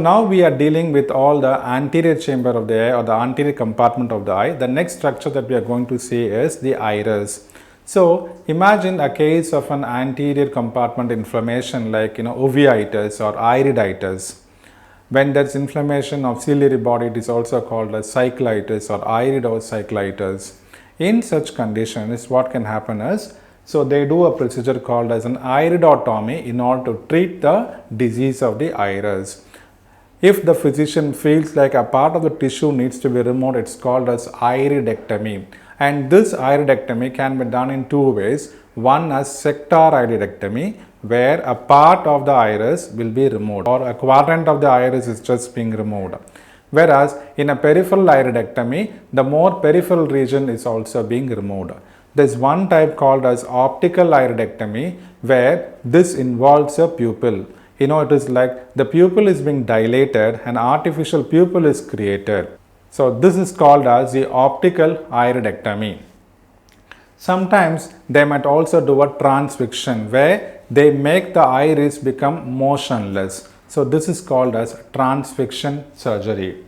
Now we are dealing with all the anterior chamber of the eye or the anterior compartment of the eye. The next structure that we are going to see is the iris. So imagine a case of an anterior compartment inflammation like uveitis or iriditis. When there is inflammation of ciliary body, it is also called as cyclitis or iridocyclitis. In such conditions, what can happen is, so they do a procedure called as an iridotomy in order to treat the disease of the iris. If the physician feels like a part of the tissue needs to be removed, it's called as iridectomy. And this iridectomy can be done in two ways. One as sectoral iridectomy, where a part of the iris will be removed or a quadrant of the iris is just being removed. Whereas in a peripheral iridectomy, the more peripheral region is also being removed. There is one type called as optical iridectomy, where this involves a pupil. It is like the pupil is being dilated and artificial pupil is created. So this is called as the optical iridectomy. Sometimes they might also do a transfixion where they make the iris become motionless. So this is called as transfixion surgery.